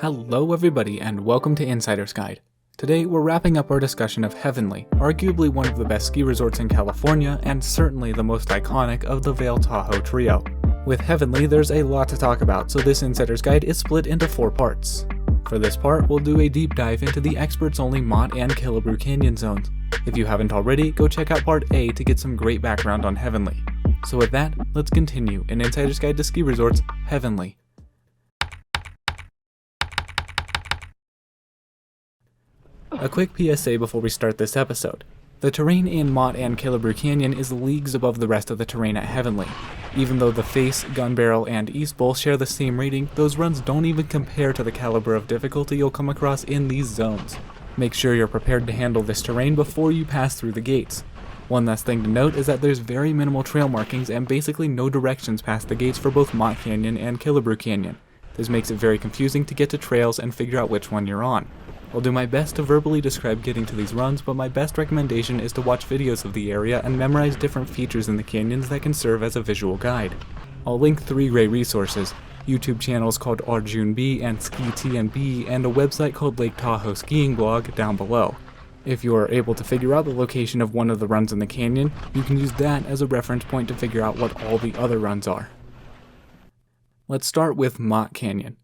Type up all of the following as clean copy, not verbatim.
Hello everybody and welcome to Insider's Guide. Today we're wrapping up our discussion of Heavenly, arguably one of the best ski resorts in California and certainly the most iconic of the Vail Tahoe trio. With Heavenly there's a lot to talk about, so this Insider's Guide is split into 4 parts. For this part we'll do a deep dive into the experts only Mott and Killebrew Canyon zones. If you haven't already, go check out part A to get some great background on Heavenly. So with that, let's continue in Insider's Guide to Ski Resorts, Heavenly. A quick PSA before we start this episode. The terrain in Mott and Killebrew Canyon is leagues above the rest of the terrain at Heavenly. Even though the Face, Gun Barrel, and East Bowl share the same rating, those runs don't even compare to the caliber of difficulty you'll come across in these zones. Make sure you're prepared to handle this terrain before you pass through the gates. One last thing to note is that there's very minimal trail markings and basically no directions past the gates for both Mott Canyon and Killebrew Canyon. This makes it very confusing to get to trails and figure out which one you're on. I'll do my best to verbally describe getting to these runs, but my best recommendation is to watch videos of the area and memorize different features in the canyons that can serve as a visual guide. I'll link 3 great resources, YouTube channels called Arjun B and Ski TNB, and a website called Lake Tahoe Skiing Blog down below. If you are able to figure out the location of one of the runs in the canyon, you can use that as a reference point to figure out what all the other runs are. Let's start with Mott Canyon.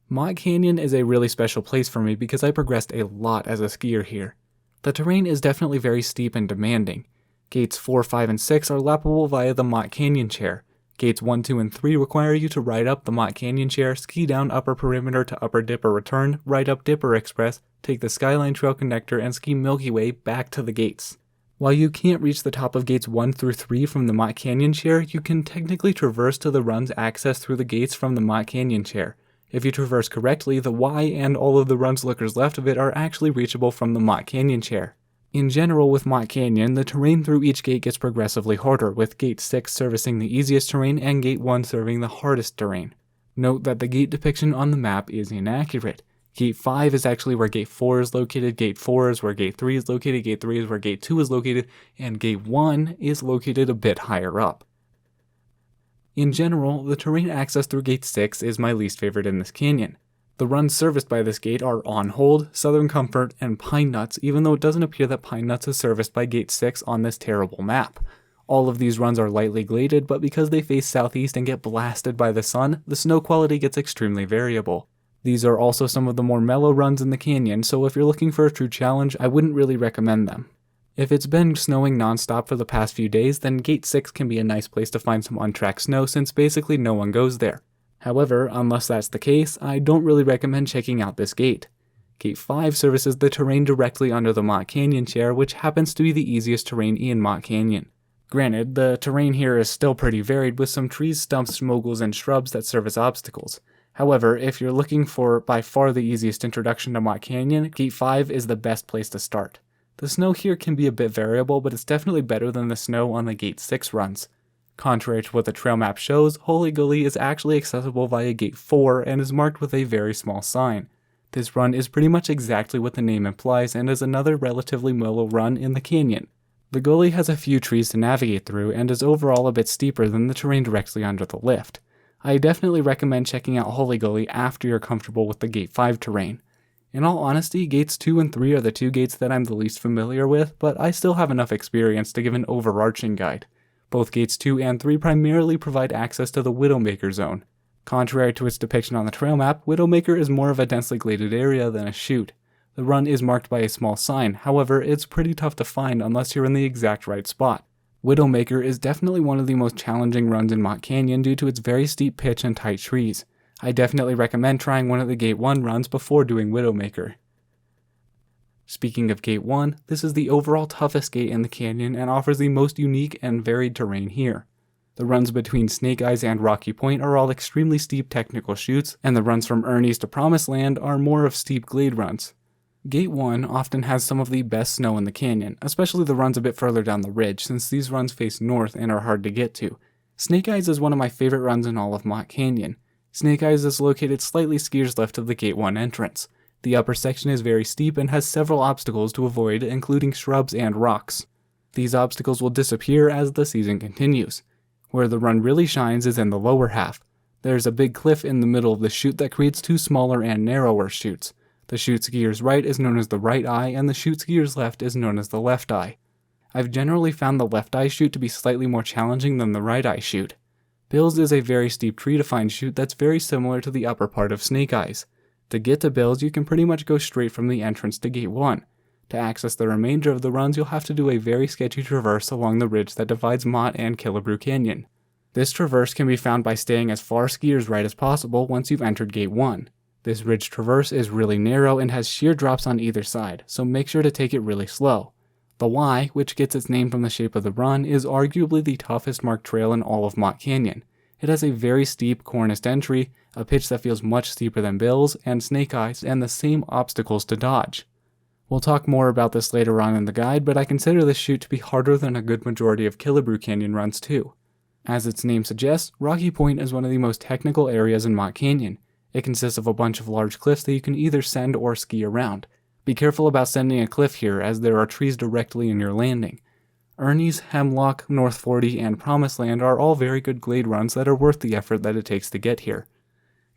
Mott Canyon is a really special place for me because I progressed a lot as a skier here. The terrain is definitely very steep and demanding. Gates 4, 5, and 6 are lappable via the Mott Canyon Chair. Gates 1, 2, and 3 require you to ride up the Mott Canyon Chair, ski down Upper Perimeter to Upper Dipper Return, ride up Dipper Express, take the Skyline Trail Connector, and ski Milky Way back to the gates. While you can't reach the top of gates 1 through 3 from the Mott Canyon Chair, you can technically traverse to the run's access through the gates from the Mott Canyon Chair. If you traverse correctly, the Y and all of the run's lookers left of it are actually reachable from the Mott Canyon Chair. In general with Mott Canyon, the terrain through each gate gets progressively harder, with Gate 6 servicing the easiest terrain and Gate 1 serving the hardest terrain. Note that the gate depiction on the map is inaccurate. Gate 5 is actually where Gate 4 is located, Gate 4 is where Gate 3 is located, Gate 3 is where Gate 2 is located, and Gate 1 is located a bit higher up. In general, the terrain access through Gate 6 is my least favorite in this canyon. The runs serviced by this gate are On Hold, Southern Comfort, and Pine Nuts, even though it doesn't appear that Pine Nuts is serviced by Gate 6 on this terrible map. All of these runs are lightly graded, but because they face southeast and get blasted by the sun, the snow quality gets extremely variable. These are also some of the more mellow runs in the canyon, so if you're looking for a true challenge, I wouldn't really recommend them. If it's been snowing non-stop for the past few days, then Gate 6 can be a nice place to find some untracked snow since basically no one goes there. However, unless that's the case, I don't really recommend checking out this gate. Gate 5 services the terrain directly under the Mott Canyon Chair, which happens to be the easiest terrain in Mott Canyon. Granted, the terrain here is still pretty varied with some trees, stumps, moguls, and shrubs that serve as obstacles. However, if you're looking for by far the easiest introduction to Mott Canyon, Gate 5 is the best place to start. The snow here can be a bit variable, but it's definitely better than the snow on the Gate 6 runs. Contrary to what the trail map shows, Holy Gully is actually accessible via Gate 4 and is marked with a very small sign. This run is pretty much exactly what the name implies and is another relatively mellow run in the canyon. The gully has a few trees to navigate through and is overall a bit steeper than the terrain directly under the lift. I definitely recommend checking out Holy Gully after you're comfortable with the Gate 5 terrain. In all honesty, Gates 2 and 3 are the 2 gates that I'm the least familiar with, but I still have enough experience to give an overarching guide. Both Gates 2 and 3 primarily provide access to the Widowmaker zone. Contrary to its depiction on the trail map, Widowmaker is more of a densely graded area than a chute. The run is marked by a small sign, however, it's pretty tough to find unless you're in the exact right spot. Widowmaker is definitely one of the most challenging runs in Mott Canyon due to its very steep pitch and tight trees. I definitely recommend trying one of the Gate 1 runs before doing Widowmaker. Speaking of Gate 1, this is the overall toughest gate in the canyon and offers the most unique and varied terrain here. The runs between Snake Eyes and Rocky Point are all extremely steep technical chutes, and the runs from Ernie's to Promised Land are more of steep glade runs. Gate 1 often has some of the best snow in the canyon, especially the runs a bit further down the ridge since these runs face north and are hard to get to. Snake Eyes is one of my favorite runs in all of Mott Canyon. Snake Eyes is located slightly skiers left of the Gate 1 entrance. The upper section is very steep and has several obstacles to avoid, including shrubs and rocks. These obstacles will disappear as the season continues. Where the run really shines is in the lower half. There's a big cliff in the middle of the chute that creates two smaller and narrower chutes. The chute skier's right is known as the right eye, and the chute skier's left is known as the left eye. I've generally found the left eye chute to be slightly more challenging than the right eye chute. Bills is a very steep tree-defined chute that's very similar to the upper part of Snake Eyes. To get to Bills, you can pretty much go straight from the entrance to Gate 1. To access the remainder of the runs, you'll have to do a very sketchy traverse along the ridge that divides Mott and Killebrew Canyon. This traverse can be found by staying as far skier's right as possible once you've entered Gate 1. This ridge traverse is really narrow and has sheer drops on either side, so make sure to take it really slow. The Y, which gets its name from the shape of the run, is arguably the toughest marked trail in all of Mott Canyon. It has a very steep, corniced entry, a pitch that feels much steeper than Bills and Snake Eyes, and the same obstacles to dodge. We'll talk more about this later on in the guide, but I consider this chute to be harder than a good majority of Killebrew Canyon runs too. As its name suggests, Rocky Point is one of the most technical areas in Mott Canyon. It consists of a bunch of large cliffs that you can either send or ski around. Be careful about sending a cliff here, as there are trees directly in your landing. Ernie's, Hemlock, North 40, and Promised Land are all very good glade runs that are worth the effort that it takes to get here.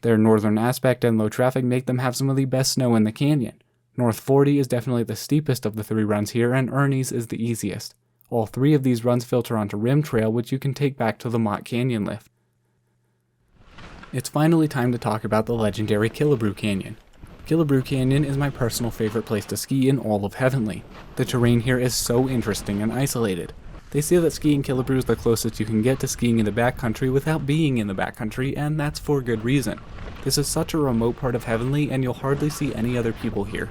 Their northern aspect and low traffic make them have some of the best snow in the canyon. North 40 is definitely the steepest of the three runs here, and Ernie's is the easiest. All three of these runs filter onto Rim Trail, which you can take back to the Mott Canyon lift. It's finally time to talk about the legendary Killebrew Canyon. Killebrew Canyon is my personal favorite place to ski in all of Heavenly. The terrain here is so interesting and isolated. They say that skiing Killebrew is the closest you can get to skiing in the backcountry without being in the backcountry, and that's for good reason. This is such a remote part of Heavenly, and you'll hardly see any other people here.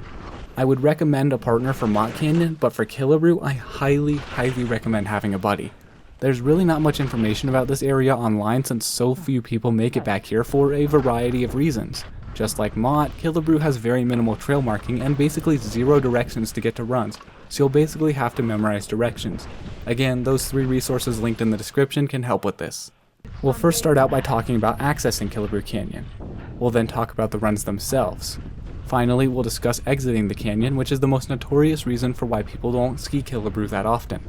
I would recommend a partner for Mott Canyon, but for Killebrew, I highly recommend having a buddy. There's really not much information about this area online since so few people make it back here for a variety of reasons. Just like Mott, Killebrew has very minimal trail marking and basically zero directions to get to runs, so you'll basically have to memorize directions. Again, those three resources linked in the description can help with this. We'll first start out by talking about accessing Killebrew Canyon. We'll then talk about the runs themselves. Finally, we'll discuss exiting the canyon, which is the most notorious reason for why people don't ski Killebrew that often.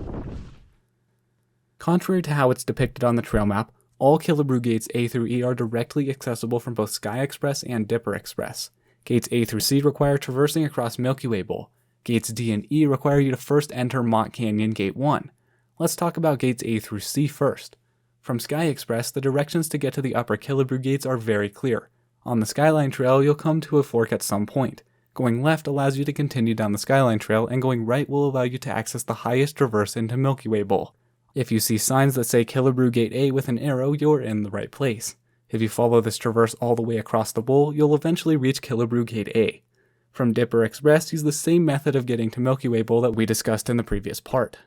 Contrary to how it's depicted on the trail map, all Killebrew gates A through E are directly accessible from both Sky Express and Dipper Express. Gates A through C require traversing across Milky Way Bowl. Gates D and E require you to first enter Mott Canyon Gate 1. Let's talk about gates A through C first. From Sky Express, the directions to get to the upper Killebrew gates are very clear. On the Skyline Trail, you'll come to a fork at some point. Going left allows you to continue down the Skyline Trail, and going right will allow you to access the highest traverse into Milky Way Bowl. If you see signs that say Killebrew Gate A with an arrow, you're in the right place. If you follow this traverse all the way across the bowl, you'll eventually reach Killebrew Gate A. From Dipper Express, use the same method of getting to Milky Way Bowl that we discussed in the previous part.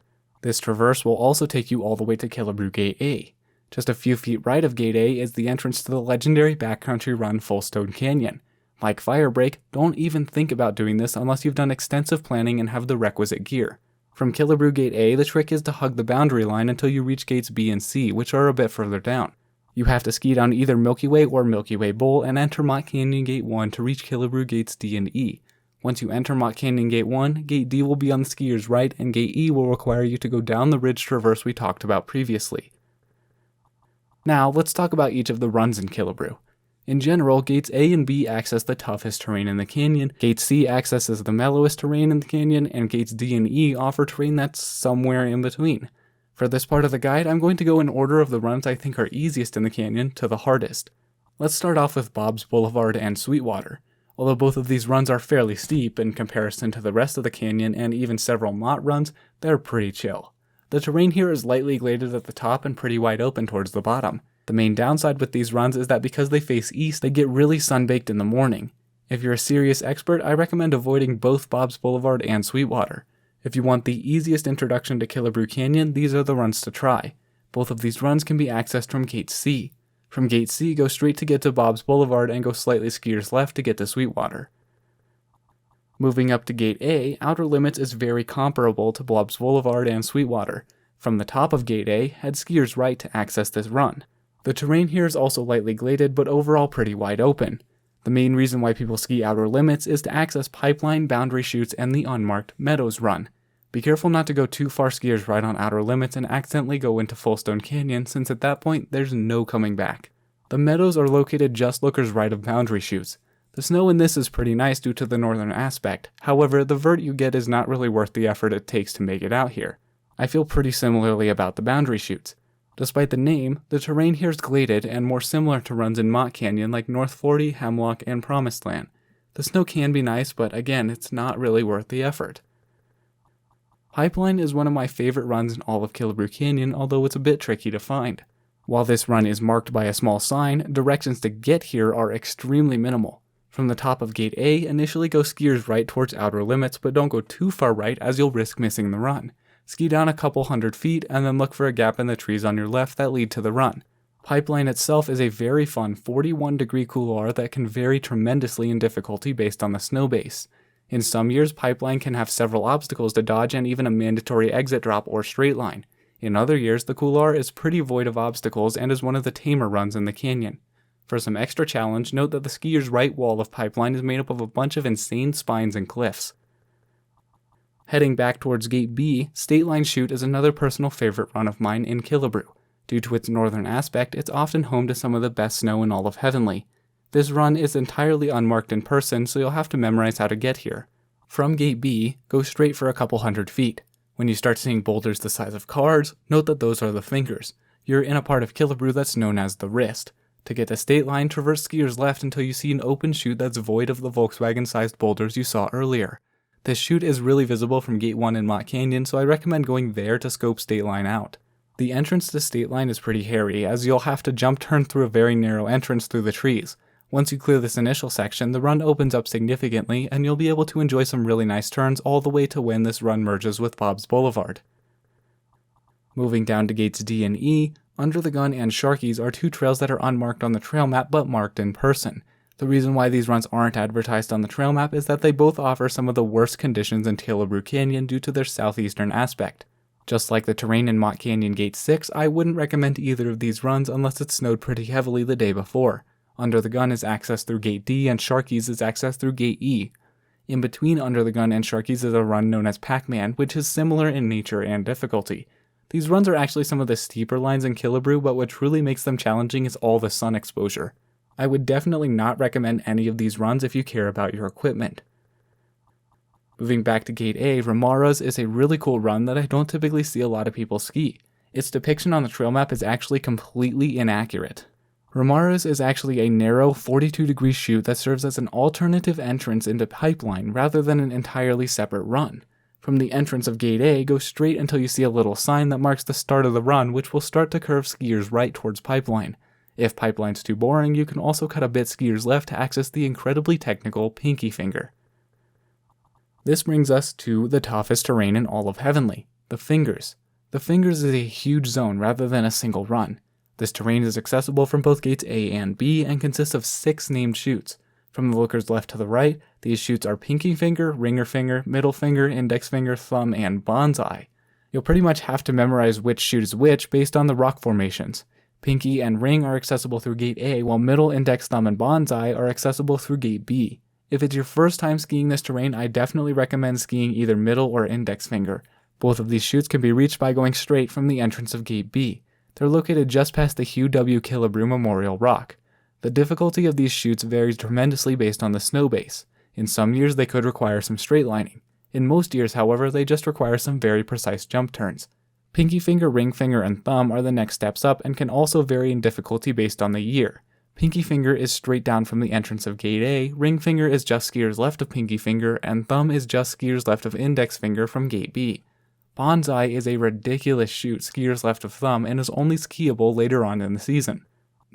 This traverse will also take you all the way to Killebrew Gate A. Just a few feet right of Gate A is the entrance to the legendary backcountry run Fullstone Canyon. Like Firebreak, don't even think about doing this unless you've done extensive planning and have the requisite gear. From Killebrew Gate A, the trick is to hug the boundary line until you reach gates B and C, which are a bit further down. You have to ski down either Milky Way or Milky Way Bowl and enter Mott Canyon Gate 1 to reach Killebrew Gates D and E. Once you enter Mott Canyon Gate 1, Gate D will be on the skier's right, and Gate E will require you to go down the ridge traverse we talked about previously. Now, let's talk about each of the runs in Killebrew. In general, Gates A and B access the toughest terrain in the canyon, Gate C accesses the mellowest terrain in the canyon, and Gates D and E offer terrain that's somewhere in between. For this part of the guide, I'm going to go in order of the runs I think are easiest in the canyon to the hardest. Let's start off with Bob's Boulevard and Sweetwater. Although both of these runs are fairly steep in comparison to the rest of the canyon and even several Mott runs, they're pretty chill. The terrain here is lightly graded at the top and pretty wide open towards the bottom. The main downside with these runs is that because they face east, they get really sunbaked in the morning. If you're a serious expert, I recommend avoiding both Bob's Boulevard and Sweetwater. If you want the easiest introduction to Killebrew Canyon, these are the runs to try. Both of these runs can be accessed from Gate C. From Gate C, go straight to get to Bob's Boulevard and go slightly skier's left to get to Sweetwater. Moving up to Gate A, Outer Limits is very comparable to Bob's Boulevard and Sweetwater. From the top of Gate A, head skier's right to access this run. The terrain here is also lightly graded, but overall pretty wide open. The main reason why people ski Outer Limits is to access Pipeline, Boundary Chutes, and the unmarked Meadows run. Be careful not to go too far skier's right on Outer Limits and accidentally go into Fullstone Canyon, since at that point there's no coming back. The meadows are located just lookers right of boundary chutes. The snow in this is pretty nice due to the northern aspect, however the vert you get is not really worth the effort it takes to make it out here. I feel pretty similarly about the boundary chutes. Despite the name, the terrain here is graded and more similar to runs in Mott Canyon like North Forty, Hemlock, and Promised Land. The snow can be nice, but again, it's not really worth the effort. Pipeline is one of my favorite runs in all of Killebrew Canyon, although it's a bit tricky to find. While this run is marked by a small sign, directions to get here are extremely minimal. From the top of Gate A, initially go skiers right towards outer limits, but don't go too far right as you'll risk missing the run. Ski down a couple hundred feet and then look for a gap in the trees on your left that lead to the run. Pipeline itself is a very fun 41-degree couloir that can vary tremendously in difficulty based on the snow base. In some years, Pipeline can have several obstacles to dodge and even a mandatory exit drop or straight line. In other years, the couloir is pretty void of obstacles and is one of the tamer runs in the canyon. For some extra challenge, note that the skier's right wall of Pipeline is made up of a bunch of insane spines and cliffs. Heading back towards Gate B, State Line Chute is another personal favorite run of mine in Killebrew. Due to its northern aspect, it's often home to some of the best snow in all of Heavenly. This run is entirely unmarked in person, so you'll have to memorize how to get here. From Gate B, go straight for a couple hundred feet. When you start seeing boulders the size of cars, note that those are the fingers. You're in a part of Killebrew that's known as the wrist. To get to State Line, traverse skiers left until you see an open chute that's void of the Volkswagen-sized boulders you saw earlier. This chute is really visible from Gate 1 in Mott Canyon, so I recommend going there to scope State Line out. The entrance to State Line is pretty hairy, as you'll have to jump turn through a very narrow entrance through the trees. Once you clear this initial section, the run opens up significantly, and you'll be able to enjoy some really nice turns all the way to when this run merges with Bob's Boulevard. Moving down to Gates D and E, Under the Gun and Sharkies are two trails that are unmarked on the trail map but marked in person. The reason why these runs aren't advertised on the trail map is that they both offer some of the worst conditions in Killebrew Canyon due to their southeastern aspect. Just like the terrain in Mott Canyon Gate 6, I wouldn't recommend either of these runs unless it snowed pretty heavily the day before. Under the Gun is accessed through Gate D and Sharkies is accessed through Gate E. In between Under the Gun and Sharkies is a run known as Pac-Man, which is similar in nature and difficulty. These runs are actually some of the steeper lines in Killebrew, but what truly makes them challenging is all the sun exposure. I would definitely not recommend any of these runs if you care about your equipment. Moving back to Gate A, Ramara's is a really cool run that I don't typically see a lot of people ski. Its depiction on the trail map is actually completely inaccurate. Ramara's is actually a narrow 42-degree chute that serves as an alternative entrance into Pipeline rather than an entirely separate run. From the entrance of Gate A, go straight until you see a little sign that marks the start of the run, which will start to curve skiers right towards Pipeline. If Pipeline's too boring, you can also cut a bit skiers left to access the incredibly technical Pinky Finger. This brings us to the toughest terrain in all of Heavenly, the Fingers. The Fingers is a huge zone rather than a single run. This terrain is accessible from both Gates A and B and consists of 6 named chutes. From the lookers left to the right, these chutes are Pinky Finger, Ringer Finger, Middle Finger, Index Finger, Thumb, and Bonsai. You'll pretty much have to memorize which chute is which based on the rock formations. Pinky and Ring are accessible through Gate A, while Middle, Index, Thumb, and Bonsai are accessible through Gate B. If it's your first time skiing this terrain, I definitely recommend skiing either Middle or Index Finger. Both of these chutes can be reached by going straight from the entrance of Gate B. They're located just past the Hugh W. Killebrew Memorial Rock. The difficulty of these chutes varies tremendously based on the snow base. In some years they could require some straight lining. In most years, however, they just require some very precise jump turns. Pinky Finger, Ring Finger, and Thumb are the next steps up and can also vary in difficulty based on the year. Pinky Finger is straight down from the entrance of Gate A, Ring Finger is just skiers left of Pinky Finger, and Thumb is just skiers left of Index Finger from Gate B. Bonsai is a ridiculous chute skiers left of Thumb and is only skiable later on in the season.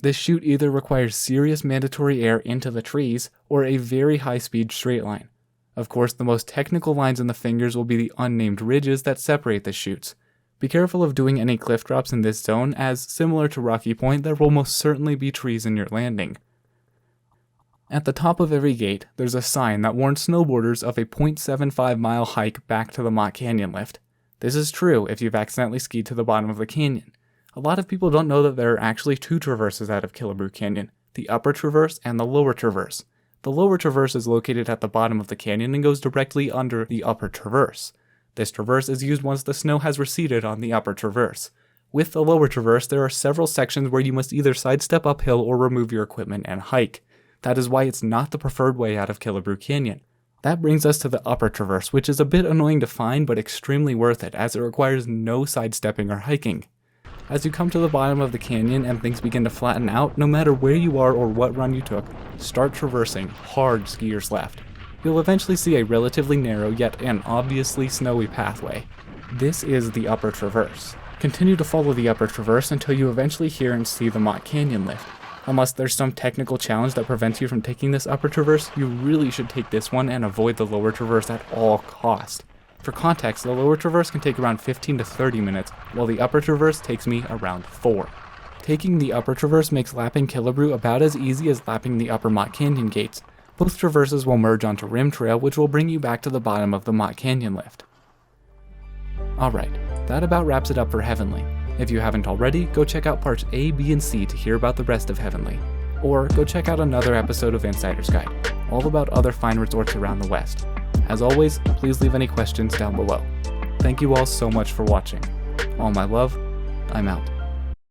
This chute either requires serious mandatory air into the trees or a very high-speed straight line. Of course, the most technical lines in the Fingers will be the unnamed ridges that separate the chutes. Be careful of doing any cliff drops in this zone, as, similar to Rocky Point, there will most certainly be trees in your landing. At the top of every gate, there's a sign that warns snowboarders of a 0.75-mile hike back to the Mott Canyon lift. This is true if you've accidentally skied to the bottom of the canyon. A lot of people don't know that there are actually 2 traverses out of Killebrew Canyon, the upper traverse and the lower traverse. The lower traverse is located at the bottom of the canyon and goes directly under the upper traverse. This traverse is used once the snow has receded on the upper traverse. With the lower traverse, there are several sections where you must either sidestep uphill or remove your equipment and hike. That is why it's not the preferred way out of Killabrew Canyon. That brings us to the upper traverse, which is a bit annoying to find but extremely worth it as it requires no sidestepping or hiking. As you come to the bottom of the canyon and things begin to flatten out, no matter where you are or what run you took, start traversing hard skiers left. You'll eventually see a relatively narrow yet an obviously snowy pathway. This is the upper traverse. Continue to follow the upper traverse until you eventually hear and see the Mott Canyon lift. Unless there's some technical challenge that prevents you from taking this upper traverse, you really should take this one and avoid the lower traverse at all costs. For context, the lower traverse can take around 15 to 30 minutes, while the upper traverse takes me around 4. Taking the upper traverse makes lapping Killabrew about as easy as lapping the upper Mott Canyon gates. Both traverses will merge onto Rim Trail, which will bring you back to the bottom of the Mott Canyon lift. Alright, that about wraps it up for Heavenly. If you haven't already, go check out parts A, B, and C to hear about the rest of Heavenly. Or go check out another episode of Insider's Guide, all about other fine resorts around the West. As always, please leave any questions down below. Thank you all so much for watching. All my love, I'm out.